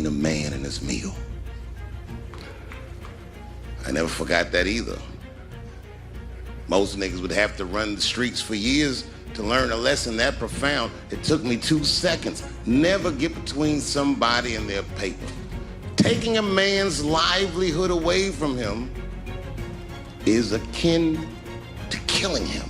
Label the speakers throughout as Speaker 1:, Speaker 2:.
Speaker 1: between a man and his meal. I never forgot that either. Most niggas would have to run the streets for years to learn a lesson that profound. It took me 2 seconds. Never get between somebody and their paper. Taking a man's livelihood away from him is akin to killing him.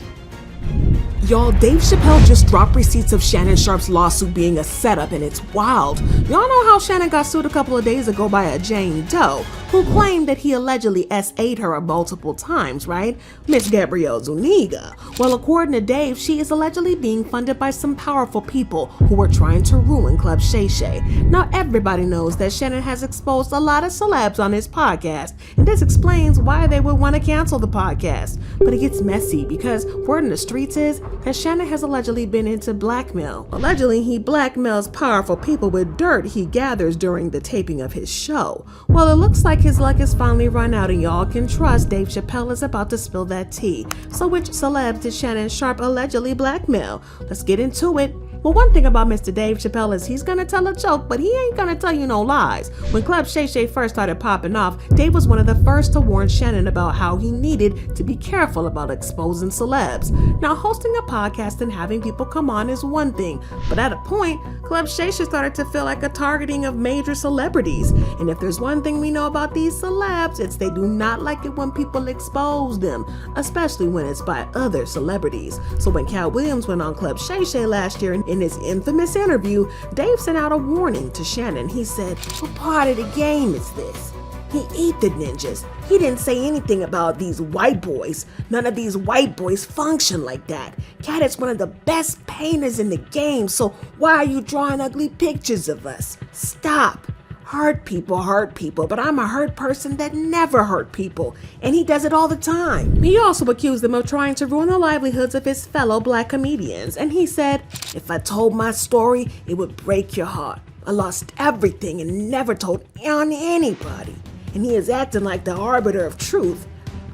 Speaker 2: Y'all, Dave Chappelle just dropped receipts of Shannon Sharpe's lawsuit being a setup, and it's wild. Y'all know how Shannon got sued a couple of days ago by a Jane Doe, who claimed that he allegedly S.A'd her multiple times, right? Miss Gabrielle Zuniga. Well, according to Dave, she is allegedly being funded by some powerful people who are trying to ruin Club Shay Shay. Now, everybody knows that Shannon has exposed a lot of celebs on his podcast, and this explains why they would want to cancel the podcast. But it gets messy because word in the streets is that Shannon has allegedly been into blackmail. Allegedly, he blackmails powerful people with dirt he gathers during the taping of his show. Well, it looks like his luck has finally run out, and y'all can trust Dave Chappelle is about to spill that tea. So which celebs did Shannon Sharpe allegedly blackmail? Let's get into it. Well, one thing about Mr. Dave Chappelle is he's gonna tell a joke, but he ain't gonna tell you no lies. When Club Shay Shay first started popping off, Dave was one of the first to warn Shannon about how he needed to be careful about exposing celebs. Now, hosting a podcast and having people come on is one thing, but at a point, Club Shay Shay started to feel like a targeting of major celebrities. And if there's one thing we know about these celebs, it's they do not like it when people expose them, especially when it's by other celebrities. So when Cat Williams went on Club Shay Shay last year, in his infamous interview, Dave sent out a warning to Shannon. He said, "What part of the game is this? He ate the ninjas. He didn't say anything about these white boys. None of these white boys function like that. Cat is one of the best painters in the game, so why are you drawing ugly pictures of us? Stop. Hurt people, but I'm a hurt person that never hurt people, and he does it all the time." He also accused them of trying to ruin the livelihoods of his fellow black comedians, and he said, "If I told my story, it would break your heart. I lost everything and never told on anybody." And he is acting like the arbiter of truth.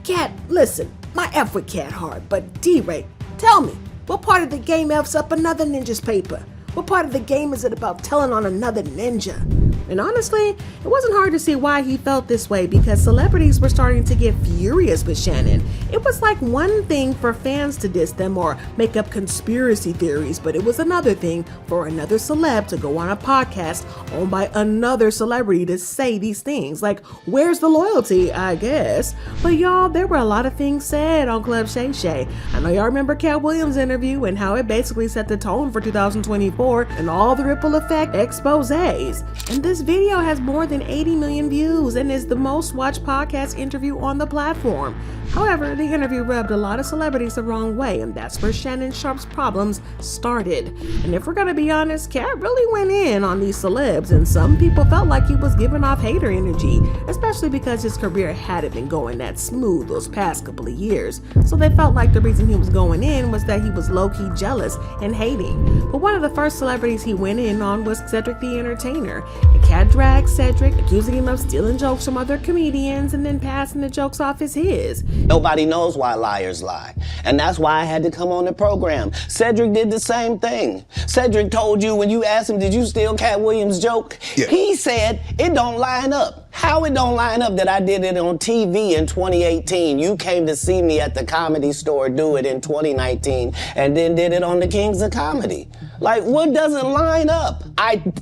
Speaker 2: Cat, listen, my F with Cat hard, but D-Ray, tell me, what part of the game F's up another ninja's paper? What part of the game is it about telling on another ninja? And honestly, it wasn't hard to see why he felt this way, because celebrities were starting to get furious with Shannon. It was like one thing for fans to diss them or make up conspiracy theories, but it was another thing for another celeb to go on a podcast owned by another celebrity to say these things. Like, where's the loyalty, I guess? But y'all, there were a lot of things said on Club Shay Shay. I know y'all remember Cat Williams' interview and how it basically set the tone for 2024 and all the ripple effect exposés. And this video has more than 80 million views and is the most watched podcast interview on the platform. However, the interview rubbed a lot of celebrities the wrong way, and that's where Shannon Sharpe's problems started. And if we're gonna be honest, Cat really went in on these celebs, and some people felt like he was giving off hater energy, especially because his career hadn't been going that smooth those past couple of years. So they felt like the reason he was going in was that he was low-key jealous and hating. But one of the first celebrities he went in on was Cedric the Entertainer. And Cat dragged Cedric, accusing him of stealing jokes from other comedians and then passing the jokes off as his.
Speaker 3: Nobody knows why liars lie. And that's why I had to come on the program. Cedric did the same thing. Cedric told you when you asked him, did you steal Cat Williams' joke? Yeah. He said, it don't line up. How it don't line up that I did it on TV in 2018. You came to see me at the Comedy Store do it in 2019 and then did it on the Kings of Comedy. Like, what doesn't line up?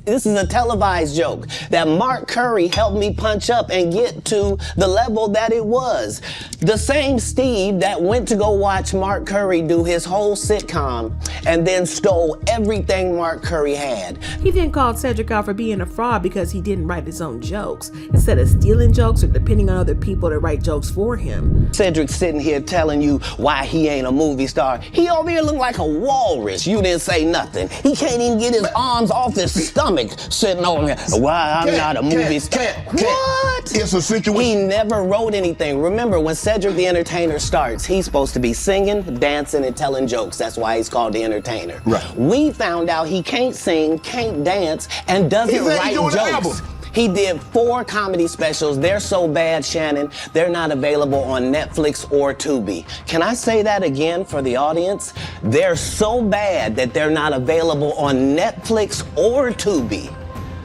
Speaker 3: This is a televised joke that Mark Curry helped me punch up and get to the level that it was. The same Steve that went to go watch Mark Curry do his whole sitcom and then stole everything Mark Curry had.
Speaker 2: He then called Cedric out for being a fraud because he didn't write his own jokes, instead of stealing jokes or depending on other people to write jokes for him.
Speaker 3: Cedric's sitting here telling you why he ain't a movie star. He over here look like a walrus. You didn't say nothing. He can't even get his arms off his stomach sitting over here. Why I'm not a movie star. What?
Speaker 4: It's a situation.
Speaker 3: He never wrote anything. Remember, when Cedric the Entertainer starts, he's supposed to be singing, dancing, and telling jokes. That's why he's called the Entertainer.
Speaker 4: Right.
Speaker 3: We found out he can't sing, can't dance, and doesn't write jokes. He did 4 comedy specials. They're so bad, Shannon, they're not available on Netflix or Tubi. Can I say that again for the audience? They're so bad that they're not available on Netflix or Tubi.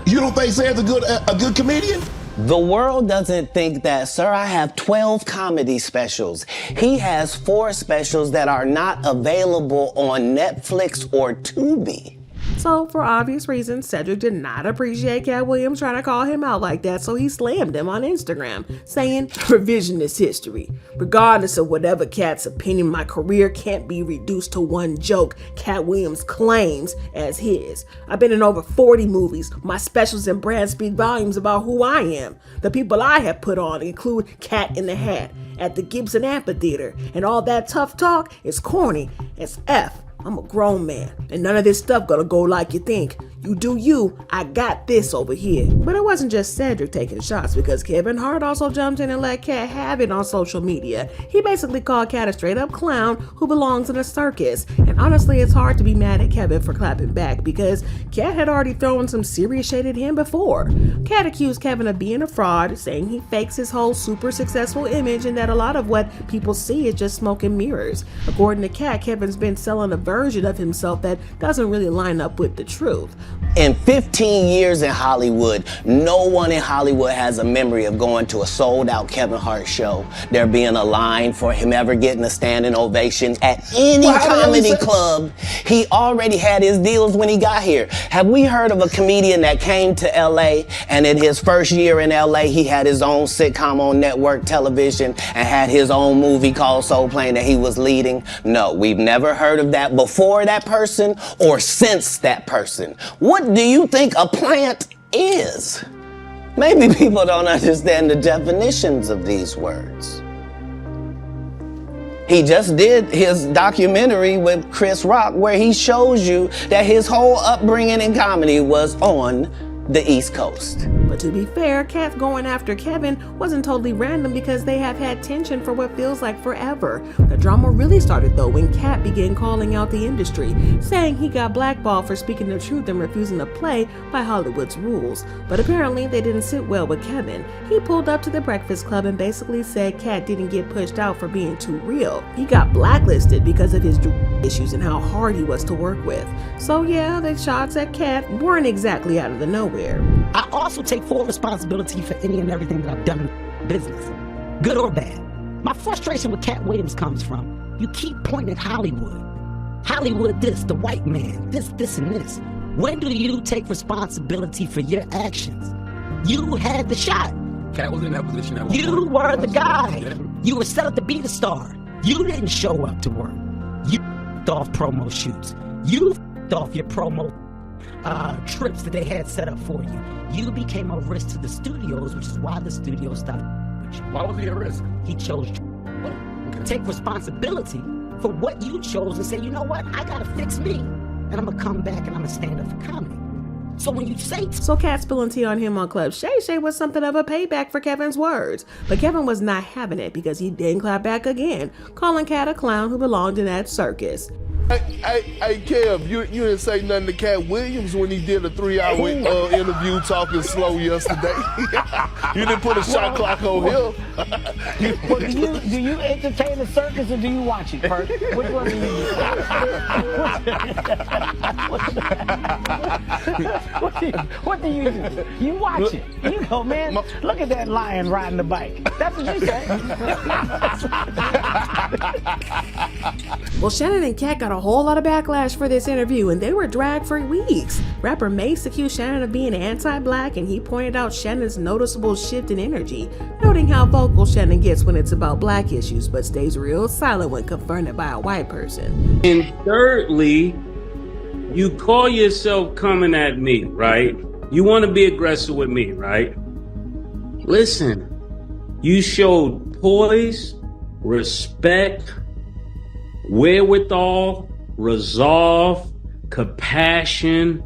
Speaker 4: You don't think Ced's a good comedian?
Speaker 3: The world doesn't think that, sir. I have 12 comedy specials. He has 4 specials that are not available on Netflix or Tubi.
Speaker 2: So, for obvious reasons, Cedric did not appreciate Cat Williams trying to call him out like that, so he slammed him on Instagram, saying, "Revisionist history. Regardless of whatever Cat's opinion, my career can't be reduced to one joke Cat Williams claims as his. I've been in over 40 movies. My specials and brands speak volumes about who I am. The people I have put on include Cat in the Hat at the Gibson Amphitheater, and all that tough talk is corny as F. I'm a grown man, and none of this stuff gonna go like you think. You do you, I got this over here." But it wasn't just Cedric taking shots, because Kevin Hart also jumped in and let Cat have it on social media. He basically called Cat a straight up clown who belongs in a circus. And honestly, it's hard to be mad at Kevin for clapping back, because Cat had already thrown some serious shade at him before. Cat accused Kevin of being a fraud, saying he fakes his whole super successful image and that a lot of what people see is just smoke and mirrors. According to Cat, Kevin's been selling a version of himself that doesn't really line up with the truth.
Speaker 3: In 15 years in Hollywood, no one in Hollywood has a memory of going to a sold-out Kevin Hart show, there being a line for him ever getting a standing ovation at any comedy club. He already had his deals when he got here. Have we heard of a comedian that came to LA and in his first year in LA, he had his own sitcom on network television and had his own movie called Soul Plane that he was leading? No, we've never heard of that before that person or since that person. What do you think a plant is? Maybe people don't understand the definitions of these words. He just did his documentary with Chris Rock where he shows you that his whole upbringing in comedy was on the East Coast.
Speaker 2: But to be fair, Cat going after Kevin wasn't totally random, because they have had tension for what feels like forever. The drama really started though when Cat began calling out the industry, saying he got blackballed for speaking the truth and refusing to play by Hollywood's rules. But apparently they didn't sit well with Kevin. He pulled up to the Breakfast Club and basically said Cat didn't get pushed out for being too real. He got blacklisted because of his issues and how hard he was to work with. So yeah, the shots at Cat weren't exactly out of the nowhere.
Speaker 5: I also take full responsibility for any and everything that I've done in business, good or bad. My frustration with Cat Williams comes from, you keep pointing at Hollywood. Hollywood this, the white man, this, and this. When do you take responsibility for your actions? You had the shot.
Speaker 6: Cat was in that position.
Speaker 5: You were the guy. You were set up to be the star. You didn't show up to work. You off promo shoots. You off your promo trips that they had set up for you. You became a risk to the studios, which is why the studios stopped.
Speaker 6: Why was he a risk?
Speaker 5: He chose to take responsibility for what you chose and say, you know what, I gotta fix me, and I'm gonna come back and I'm gonna stand up for comedy. So when you say
Speaker 2: So Cat spilling tea on him on Club Shay Shay was something of a payback for Kevin's words. But Kevin was not having it, because he didn't clap back again, calling Cat a clown who belonged in that circus.
Speaker 7: Hey, Kev, you didn't say nothing to Cat Williams when he did a 3-hour interview talking slow yesterday. You didn't put a shot clock on him.
Speaker 8: Well, do you entertain the circus or do you watch it, Perk? Which one do you do? What do you do? You watch it. You go, man, look at that lion riding the bike. That's what you say.
Speaker 2: Well, Shannon and Cat got a whole lot of backlash for this interview, and they were dragged for weeks. Rapper Mace accused Shannon of being anti-black, and he pointed out Shannon's noticeable shift in energy, noting how vocal Shannon gets when it's about black issues, but stays real silent when confronted by a white person.
Speaker 9: And thirdly, you call yourself coming at me, right? You want to be aggressive with me, right? Listen, you showed poise, respect, wherewithal, resolve, compassion,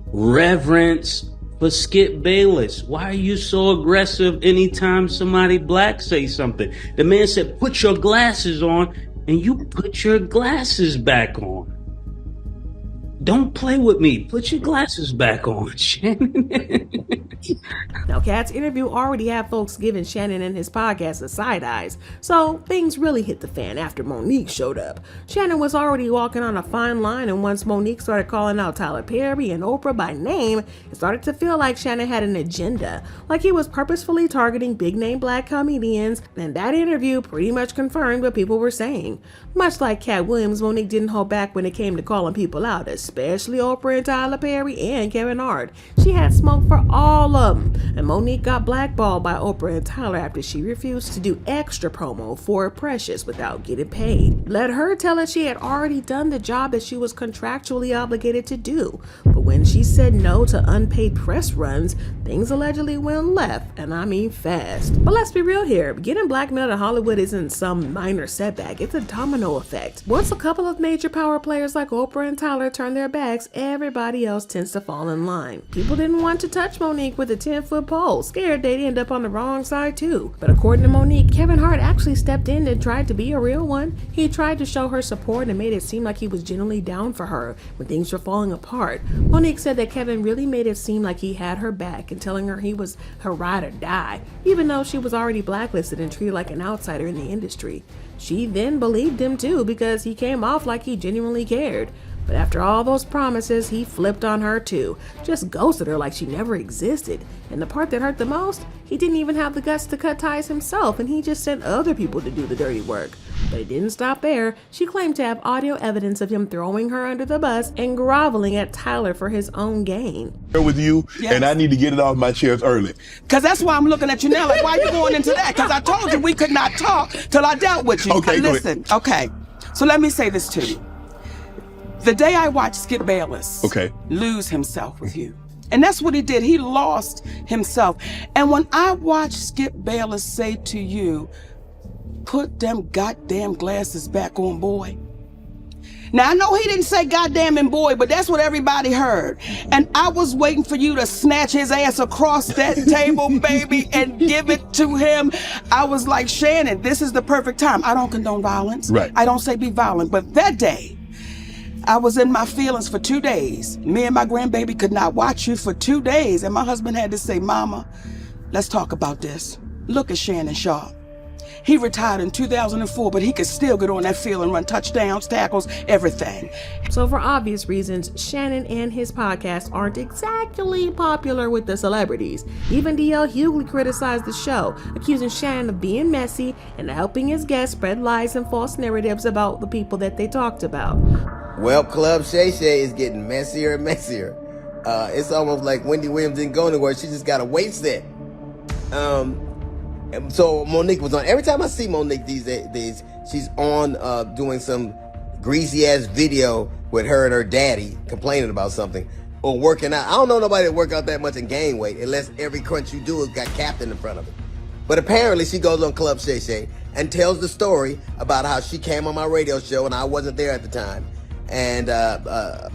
Speaker 9: reverence for Skip Bayless. Why are you so aggressive anytime somebody black say something? The man said, put your glasses on, and you put your glasses back on. Don't play with me. Put your glasses back on, Shannon.
Speaker 2: Now, Kat's interview already had folks giving Shannon and his podcast the side eyes, so things really hit the fan after Monique showed up. Shannon was already walking on a fine line, and once Monique started calling out Tyler Perry and Oprah by name, it started to feel like Shannon had an agenda, like he was purposefully targeting big-name black comedians, and that interview pretty much confirmed what people were saying. Much like Cat Williams, Monique didn't hold back when it came to calling people out, especially Oprah and Tyler Perry and Kevin Hart. She had smoke for all of them, and Monique got blackballed by Oprah and Tyler after she refused to do extra promo for Precious without getting paid. Let her tell us she had already done the job that she was contractually obligated to do, but when she said no to unpaid press runs, things allegedly went left, and I mean fast. But let's be real here, getting blackmailed in Hollywood isn't some minor setback, it's a domino effect. Once a couple of major power players like Oprah and Tyler turn their backs, everybody else tends to fall in line. People didn't want to touch Monique with a 10-foot pole, scared they'd end up on the wrong side too. But according to Monique, Kevin Hart actually stepped in and tried to be a real one. He tried to show her support and made it seem like he was genuinely down for her when things were falling apart. Monique said that Kevin really made it seem like he had her back and telling her he was her ride or die, even though she was already blacklisted and treated like an outsider in the industry. She then believed him too because he came off like he genuinely cared. But after all those promises, he flipped on her too, just ghosted her like she never existed. And the part that hurt the most, he didn't even have the guts to cut ties himself, and he just sent other people to do the dirty work. But it didn't stop there. She claimed to have audio evidence of him throwing her under the bus and groveling at Tyler for his own gain.
Speaker 4: With you,
Speaker 10: Yes.
Speaker 4: and I need to get it off my chest early.
Speaker 10: Because that's why I'm looking at you now, like, why are you going into that? Because I told you we could not talk till I dealt with you.
Speaker 4: Okay, go
Speaker 10: listen, okay. So let me say this to you. The day I watched Skip Bayless lose himself with you, and that's what he did. He lost himself. And when I watched Skip Bayless say to you, put them goddamn glasses back on, boy. Now, I know he didn't say goddamn and boy, but that's what everybody heard. And I was waiting for you to snatch his ass across that table, baby, and give it to him. I was like, Shannon, this is the perfect time. I don't condone violence.
Speaker 4: Right.
Speaker 10: I don't say be violent. But that day, I was in my feelings for 2 days. Me and my grandbaby could not watch you for 2 days. And my husband had to say, Mama, let's talk about this. Look at Shannon Sharpe. He retired in 2004, but he could still get on that field and run touchdowns, tackles, everything.
Speaker 2: So for obvious reasons, Shannon and his podcast aren't exactly popular with the celebrities. Even D.L. Hughley criticized the show, accusing Shannon of being messy and helping his guests spread lies and false narratives about the people that they talked about.
Speaker 11: Well, Club Shay Shay is getting messier and messier. It's almost like Wendy Williams didn't go anywhere. She just got a weight set. So Monique was on. Every time I see Monique these days, she's on doing some greasy ass video with her and her daddy complaining about something or working out. I don't know nobody that work out that much and gain weight unless every crunch you do has got Captain in front of it. But apparently she goes on Club Shay Shay and tells the story about how she came on my radio show and I wasn't there at the time. And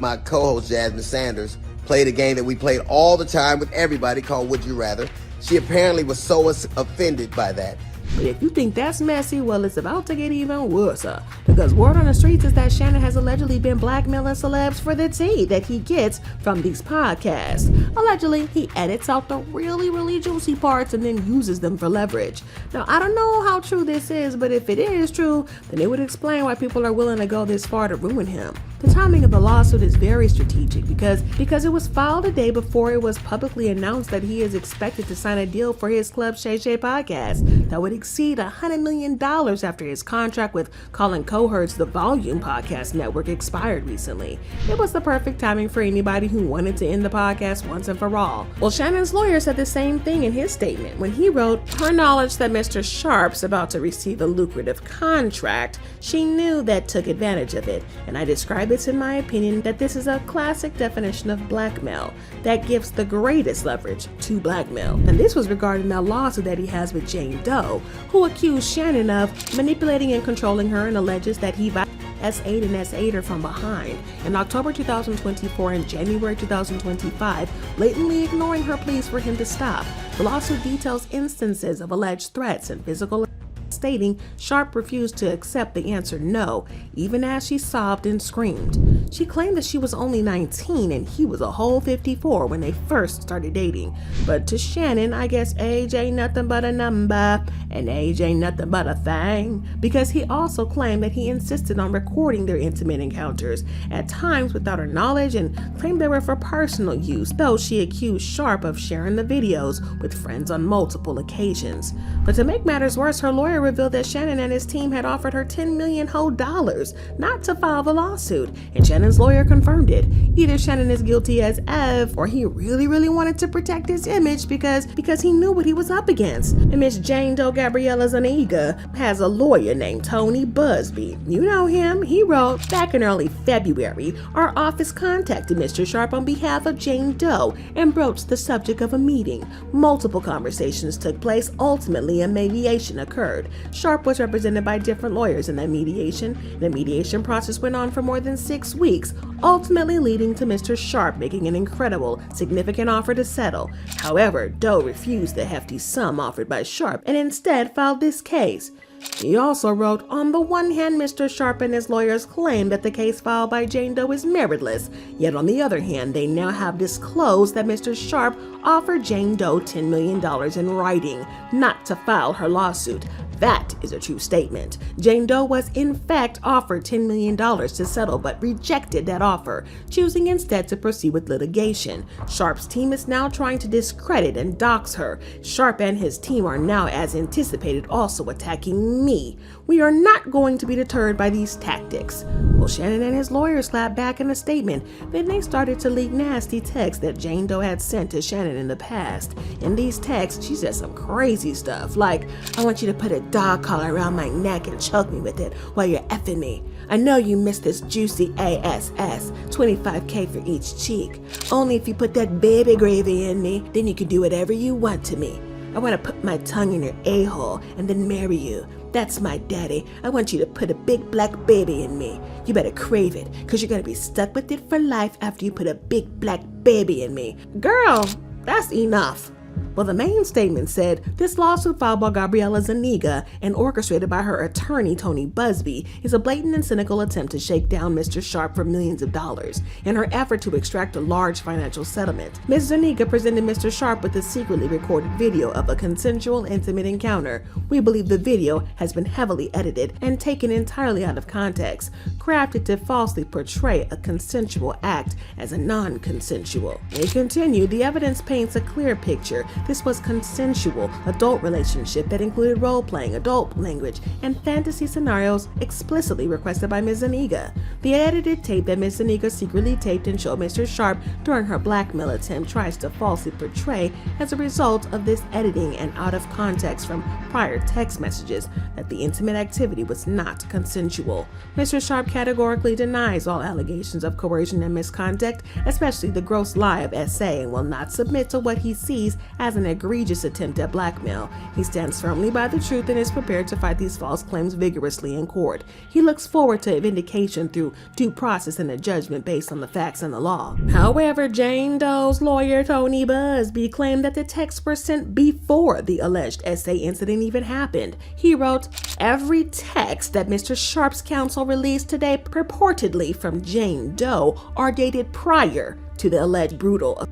Speaker 11: my co-host Jasmine Sanders played a game that we played all the time with everybody called Would You Rather. She apparently was so offended by that.
Speaker 2: But if you think that's messy, well, it's about to get even worse. Because word on the streets is that Shannon has allegedly been blackmailing celebs for the tea that he gets from these podcasts. Allegedly, he edits out the really, really juicy parts and then uses them for leverage. Now, I don't know how true this is, but if it is true, then it would explain why people are willing to go this far to ruin him. The timing of the lawsuit is very strategic because it was filed a day before it was publicly announced that he is expected to sign a deal for his Club Shay Shay podcast that would exceed $100 million after his contract with Colin Cowherd's The Volume podcast network expired recently. It was the perfect timing for anybody who wanted to end the podcast once and for all. Well, Shannon's lawyer said the same thing in his statement when he wrote, her knowledge that Mr. Sharpe's about to receive a lucrative contract, she knew that took advantage of it, and I describe it in my opinion that this is a classic definition of blackmail that gives the greatest leverage to blackmail. And this was regarding a lawsuit that he has with Jane Doe, who accused Shannon of manipulating and controlling her and alleges that he violated S.A'd and S.A'd her from behind in October 2024 and January 2025, blatantly ignoring her pleas for him to stop. The lawsuit details instances of alleged threats and physical stating Sharpe refused to accept the answer no, even as she sobbed and screamed. She claimed that she was only 19 and he was a whole 54 when they first started dating. But to Shannon, I guess age ain't nothing but a number, and age ain't nothing but a thing, because he also claimed that he insisted on recording their intimate encounters, at times without her knowledge, and claimed they were for personal use, though she accused Sharpe of sharing the videos with friends on multiple occasions. But to make matters worse, her lawyer revealed that Shannon and his team had offered her $10 million whole dollars not to file the lawsuit, and Shannon's lawyer confirmed it. Either Shannon is guilty as F, or he really wanted to protect his image because he knew what he was up against. And Miss Jane Doe Gabriella Zuniga has a lawyer named Tony Busby. You know him. He wrote, back in early February, our office contacted Mr. Sharpe on behalf of Jane Doe and broached the subject of a meeting. Multiple conversations took place. Ultimately, a mediation occurred. Sharpe was represented by different lawyers in that mediation. The mediation process went on for more than 6 weeks, ultimately leading to Mr. Sharpe making an incredible, significant offer to settle. However, Doe refused the hefty sum offered by Sharpe and instead filed this case. He also wrote, on the one hand, Mr. Sharpe and his lawyers claim that the case filed by Jane Doe is meritless, yet on the other hand, they now have disclosed that Mr. Sharpe offered Jane Doe $10 million in writing not to file her lawsuit. That is a true statement. Jane Doe was in fact offered $10 million to settle, but rejected that offer, choosing instead to proceed with litigation. Sharpe's team is now trying to discredit and dox her. Sharpe and his team are now, as anticipated, also attacking me. We are not going to be deterred by these tactics. Well, Shannon and his lawyers clapped back in a statement. Then they started to leak nasty texts that Jane Doe had sent to Shannon in the past. In these texts, she said some crazy stuff like, I want you to put a dog collar around my neck and choke me with it while you're effing me. I know you miss this juicy ass, $25K for each cheek. Only if you put that baby gravy in me, then you can do whatever you want to me. I want to put my tongue in your a-hole and then marry you. That's my daddy. I want you to put a big black baby in me. You better crave it, because you're going to be stuck with it for life after you put a big black baby in me. Girl, that's enough. Well, the main statement said, this lawsuit filed by Gabriella Zuniga and orchestrated by her attorney, Tony Busby, is a blatant and cynical attempt to shake down Mr. Sharpe for millions of dollars in her effort to extract a large financial settlement. Ms. Zuniga presented Mr. Sharpe with a secretly recorded video of a consensual, intimate encounter. We believe the video has been heavily edited and taken entirely out of context, crafted to falsely portray a consensual act as a non-consensual. They continued, the evidence paints a clear picture. This was consensual adult relationship that included role-playing, adult language, and fantasy scenarios explicitly requested by Ms. Zuniga. The edited tape that Ms. Zuniga secretly taped and showed Mr. Sharpe during her blackmail attempt tries to falsely portray, as a result of this editing and out of context from prior text messages, that the intimate activity was not consensual. Mr. Sharpe categorically denies all allegations of coercion and misconduct, especially the gross lie of S.A'd, and will not submit to what he sees as an egregious attempt at blackmail. He stands firmly by the truth and is prepared to fight these false claims vigorously in court. He looks forward to vindication through due process and a judgment based on the facts and the law. However, Jane Doe's lawyer Tony Busby claimed that the texts were sent before the alleged S.A'd incident even happened. He wrote, every text that Mr. Sharpe's counsel released today purportedly from Jane Doe are dated prior to the alleged brutal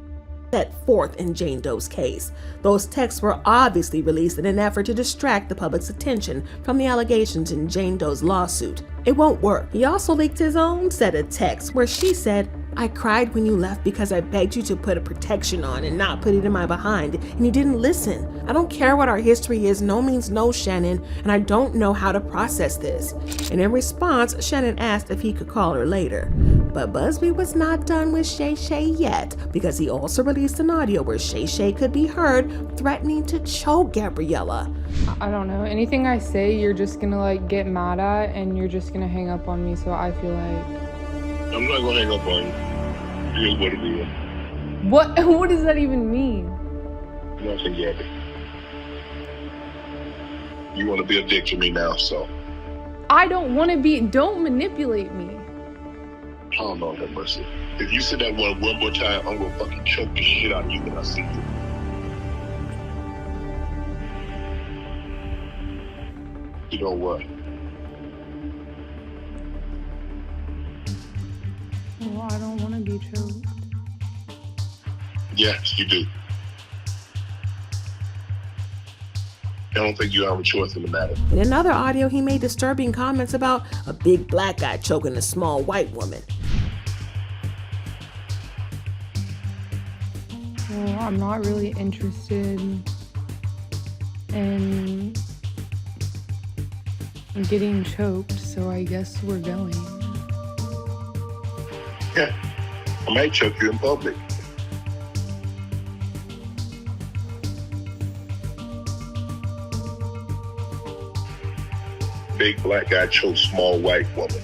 Speaker 2: set forth in Jane Doe's case. Those texts were obviously released in an effort to distract the public's attention from the allegations in Jane Doe's lawsuit. It won't work. He also leaked his own set of texts where she said, I cried when you left because I begged you to put a protection on and not put it in my behind, and you didn't listen. I don't care what our history is, no means no, Shannon, and I don't know how to process this. And in response, Shannon asked if he could call her later. But Busby was not done with Shay Shay yet, because he also released an audio where Shay Shay could be heard threatening to choke Gabriella.
Speaker 12: I don't know. Anything I say, you're just gonna get mad at, and you're just gonna hang up on me, so I feel like...
Speaker 13: I'm not gonna hang up on you. It is what it is.
Speaker 12: What does that even mean?
Speaker 13: Nothing yet. You want to be a dick to me now, so.
Speaker 12: I don't want to be. Don't manipulate me.
Speaker 13: I don't know, have mercy. If you say that one more time, I'm gonna fucking choke the shit out of you when I see you. You know what?
Speaker 12: I don't want to be choked.
Speaker 13: Yes, you do. I don't think you have a choice in the matter.
Speaker 2: In another audio, he made disturbing comments about a big black guy choking a small white woman.
Speaker 12: Well, I'm not really interested in getting choked, so I guess we're going.
Speaker 13: Yeah, I might choke you in public. Big black guy chokes small white woman.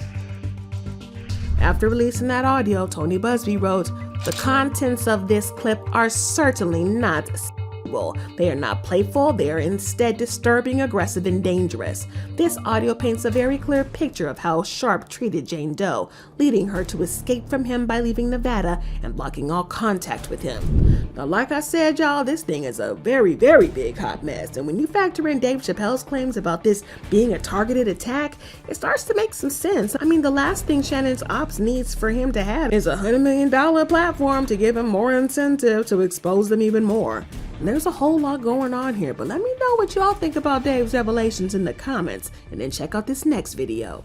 Speaker 2: After releasing that audio, Tony Busby wrote, "The contents of this clip are certainly not sexual. They are not playful, they are instead disturbing, aggressive, and dangerous. This audio paints a very clear picture of how Sharpe treated Jane Doe, leading her to escape from him by leaving Nevada and blocking all contact with him." Now, like I said, y'all, this thing is a very, very big hot mess. And when you factor in Dave Chappelle's claims about this being a targeted attack, it starts to make some sense. I mean, the last thing Shannon's ops needs for him to have is a $100 million platform to give him more incentive to expose them even more. And there's a whole lot going on here, but let me know what y'all think about Dave's revelations in the comments, and then check out this next video.